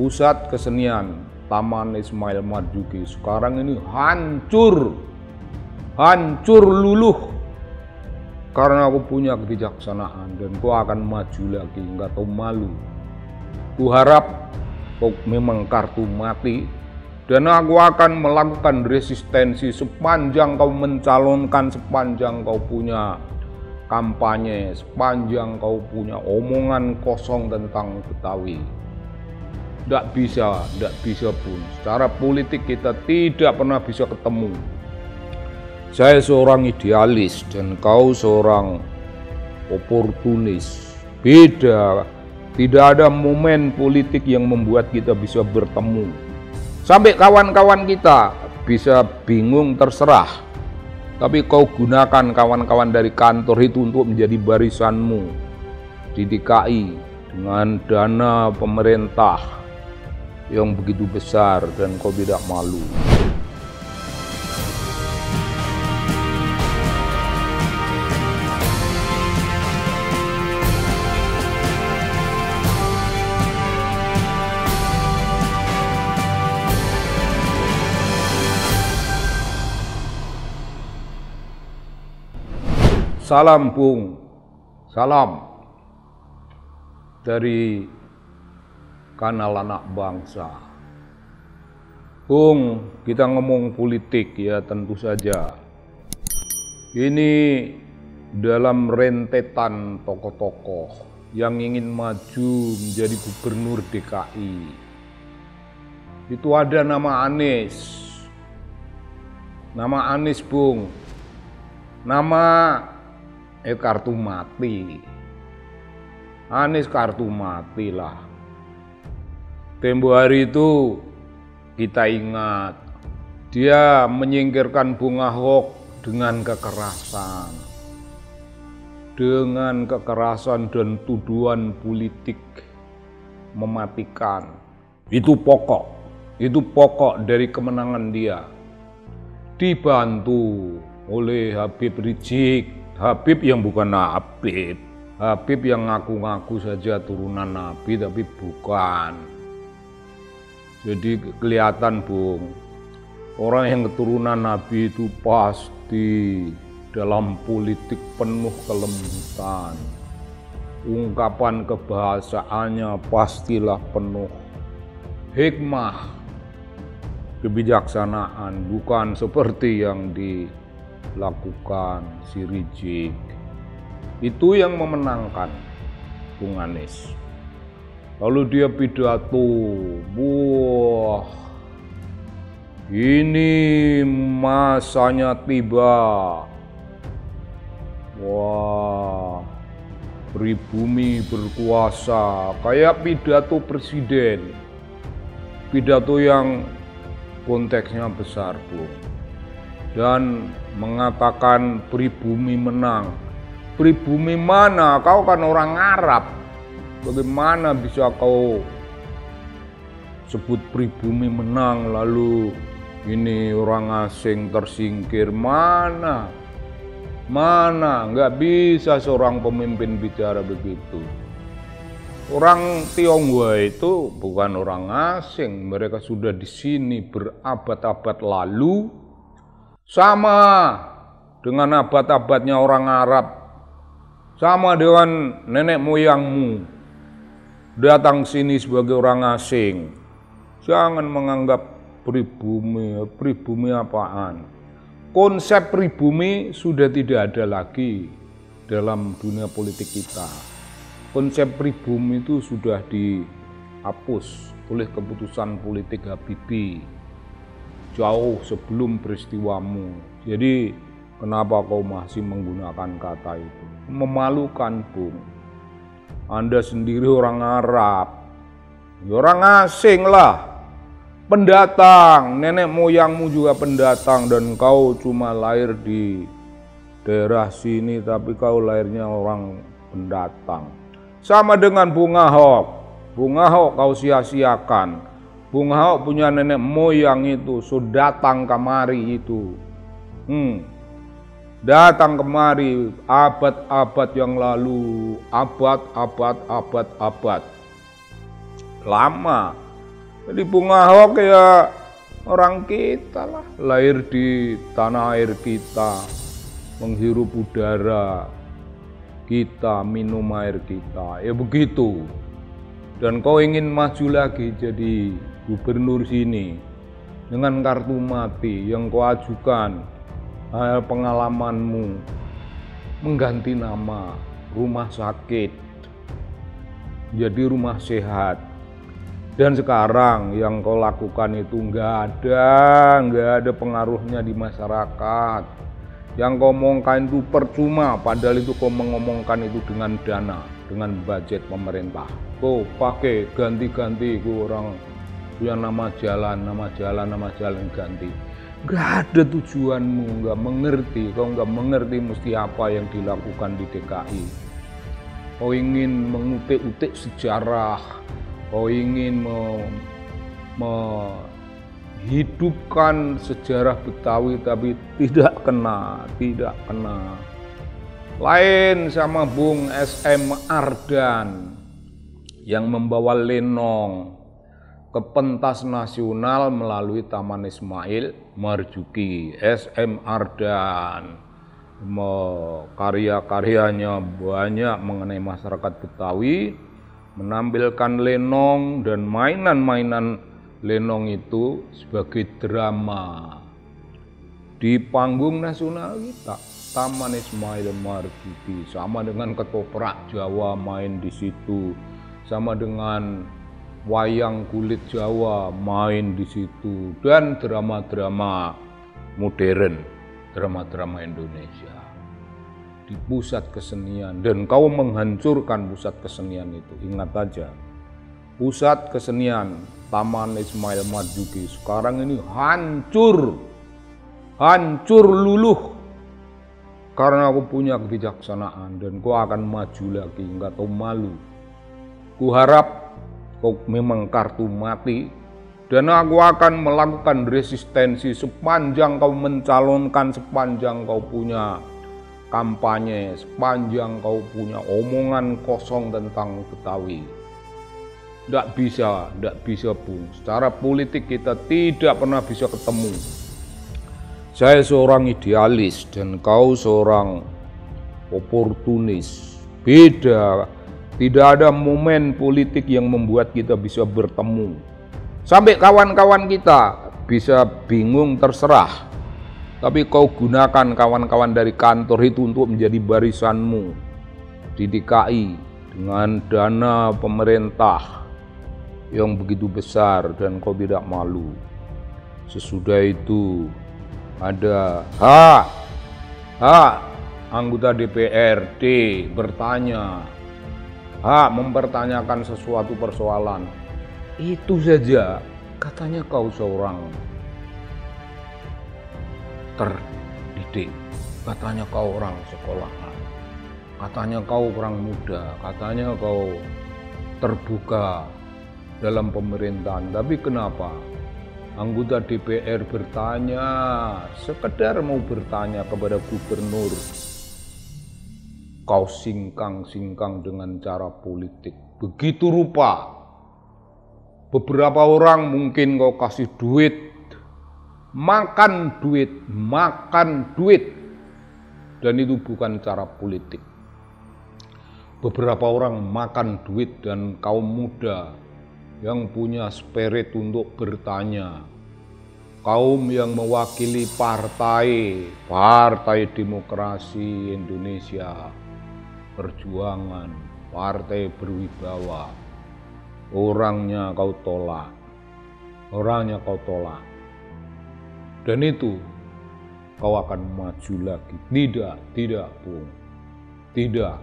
Pusat kesenian Taman Ismail Marzuki sekarang ini hancur luluh. Karena aku punya kebijaksanaan dan kau akan maju lagi, nggak tahu malu. Ku harap kau memang kartu mati dan aku akan melakukan resistensi sepanjang kau mencalonkan, sepanjang kau punya kampanye, sepanjang kau punya omongan kosong tentang Betawi. Tidak bisa pun. Secara politik kita tidak pernah bisa ketemu. Saya seorang idealis dan kau seorang oportunis. Beda, tidak ada momen politik yang membuat kita bisa bertemu. Sampai kawan-kawan kita bisa bingung terserah. Tapi kau gunakan kawan-kawan dari kantor itu untuk menjadi barisanmu di DKI dengan dana pemerintah yang begitu besar dan kau tidak malu. Salam Bung, salam dari kanal anak bangsa. Bung, kita ngomong politik ya tentu saja. Ini dalam rentetan tokoh-tokoh yang ingin maju menjadi gubernur DKI. Itu ada nama Anies. Nama Anies Bung. Nama kartu mati. Anies kartu mati lah. Tempo hari itu kita ingat dia menyingkirkan Bung Ahok dengan kekerasan. Dengan kekerasan dan tuduhan politik mematikan. Itu pokok dari kemenangan dia. Dibantu oleh Habib Rizik. Habib yang bukan Habib. Habib yang ngaku-ngaku saja turunan Nabi tapi bukan. Jadi kelihatan Bung, orang yang keturunan Nabi itu pasti dalam politik penuh kelembutan. Ungkapan kebahasaannya pastilah penuh hikmah, kebijaksanaan, bukan seperti yang dilakukan si Rizik. Itu yang memenangkan Bung Anies. Lalu dia pidato, wah ini masanya tiba. Wah, pribumi berkuasa, kayak pidato presiden. Pidato yang konteksnya besar, Bung. Dan mengatakan pribumi menang. Pribumi mana? Kau kan orang Arab. Bagaimana bisa kau sebut pribumi menang lalu ini orang asing tersingkir? Mana? Nggak bisa seorang pemimpin bicara begitu. Orang Tionghoa itu bukan orang asing, mereka sudah di sini berabad-abad lalu, sama dengan abad-abadnya orang Arab, sama dengan nenek moyangmu datang sini sebagai orang asing. Jangan menganggap pribumi apaan. Konsep pribumi sudah tidak ada lagi dalam dunia politik kita. Konsep pribumi itu sudah dihapus oleh keputusan politik Habibie jauh sebelum peristiwamu. Jadi kenapa kau masih menggunakan kata itu? Memalukan, Bung. Anda sendiri orang Arab, orang asing lah, pendatang, nenek moyangmu juga pendatang dan kau cuma lahir di daerah sini tapi kau lahirnya orang pendatang. Sama dengan Bung Ahok. Bung Ahok kau sia-siakan. Bung Ahok punya nenek moyang itu sudah datang kemari itu. Datang kemari abad-abad yang lalu, abad. Lama. Jadi Bung Ahok ya orang kita lah, lahir di tanah air kita, menghirup udara kita, minum air kita, ya begitu. Dan kau ingin maju lagi jadi gubernur sini dengan kartu mati yang kau ajukan, pengalamanmu mengganti nama rumah sakit jadi rumah sehat. Dan sekarang yang kau lakukan itu nggak ada pengaruhnya di masyarakat. Yang kau omongkan itu percuma, padahal itu kau mengomongkan itu dengan dana, dengan budget pemerintah. Kau pakai ganti-ganti, kau orang punya nama jalan ganti. Nggak ada tujuanmu, nggak mengerti, kau nggak mengerti mesti apa yang dilakukan di DKI. Kau ingin mengutik-utik sejarah, kau ingin menghidupkan sejarah Betawi, tapi tidak kena. Lain sama Bung SM Ardan yang membawa lenong ke pentas nasional melalui Taman Ismail Marzuki. SM Ardan karya-karyanya banyak mengenai masyarakat Betawi, menampilkan lenong dan mainan-mainan lenong itu sebagai drama di panggung nasional kita. Taman Ismail Marzuki sama dengan ketoprak Jawa main di situ, sama dengan wayang kulit Jawa main di situ, dan drama-drama modern, drama-drama Indonesia di pusat kesenian. Dan kau menghancurkan pusat kesenian itu. Ingat aja, pusat kesenian Taman Ismail Marzuki sekarang ini hancur luluh karena aku punya kebijaksanaan, dan kau akan maju lagi, nggak tahu malu. Ku harap kau memang kartu mati, dan aku akan melakukan resistensi sepanjang kau mencalonkan, sepanjang kau punya kampanye, sepanjang kau punya omongan kosong tentang Betawi. Tidak bisa Bung. Secara politik kita tidak pernah bisa ketemu. Saya seorang idealis dan kau seorang oportunis. Beda. Tidak ada momen politik yang membuat kita bisa bertemu. Sampai kawan-kawan kita bisa bingung, terserah. Tapi kau gunakan kawan-kawan dari kantor itu untuk menjadi barisanmu di DKI dengan dana pemerintah yang begitu besar, dan kau tidak malu. Sesudah itu ada anggota DPRD bertanya, mempertanyakan sesuatu persoalan. Itu saja katanya kau seorang terdidik, katanya kau orang sekolahan, katanya kau orang muda, katanya kau terbuka dalam pemerintahan. Tapi kenapa anggota DPR bertanya, sekedar mau bertanya kepada gubernur, kau singkang dengan cara politik begitu rupa. Beberapa orang mungkin kau kasih duit, makan duit, dan itu bukan cara politik. Beberapa orang makan duit, dan kaum muda yang punya spirit untuk bertanya, kaum yang mewakili Partai Demokrasi Indonesia Perjuangan, partai berwibawa, orangnya kau tolak, dan itu kau akan maju lagi. Tidak Bung, tidak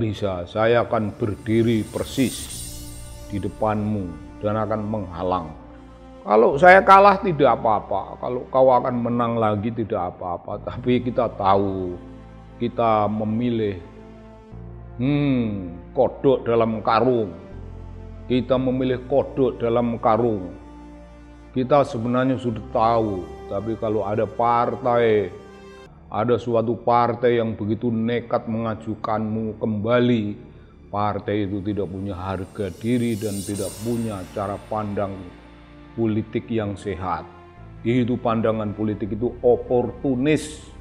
bisa. Saya akan berdiri persis di depanmu dan akan menghalang. Kalau saya kalah tidak apa-apa, kalau kau akan menang lagi tidak apa-apa. Tapi kita tahu, kita memilih kodok dalam karung. Kita memilih kodok dalam karung. Kita sebenarnya sudah tahu, tapi kalau ada suatu partai yang begitu nekat mengajukanmu kembali, partai itu tidak punya harga diri dan tidak punya cara pandang politik yang sehat. Itu pandangan politik itu oportunis,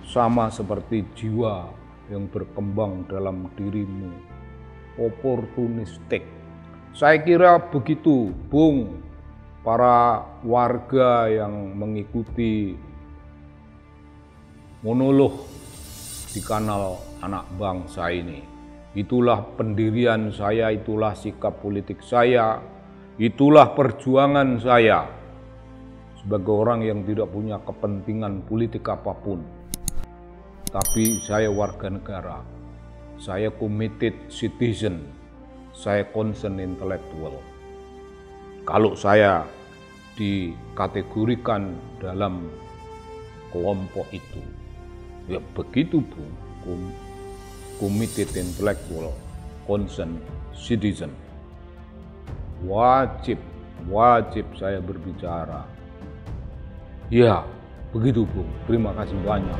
sama seperti jiwa yang berkembang dalam dirimu, oportunistik. Saya kira begitu, Bung, para warga yang mengikuti monolog di kanal Anak Bangsa ini. Itulah pendirian saya, itulah sikap politik saya, itulah perjuangan saya sebagai orang yang tidak punya kepentingan politik apapun. Tapi saya warga negara, saya committed citizen, saya concern intelektual. Kalau saya dikategorikan dalam kelompok itu, ya begitu Bung, committed intellectual, concern citizen. Wajib saya berbicara. Ya, begitu Bung. Terima kasih banyak.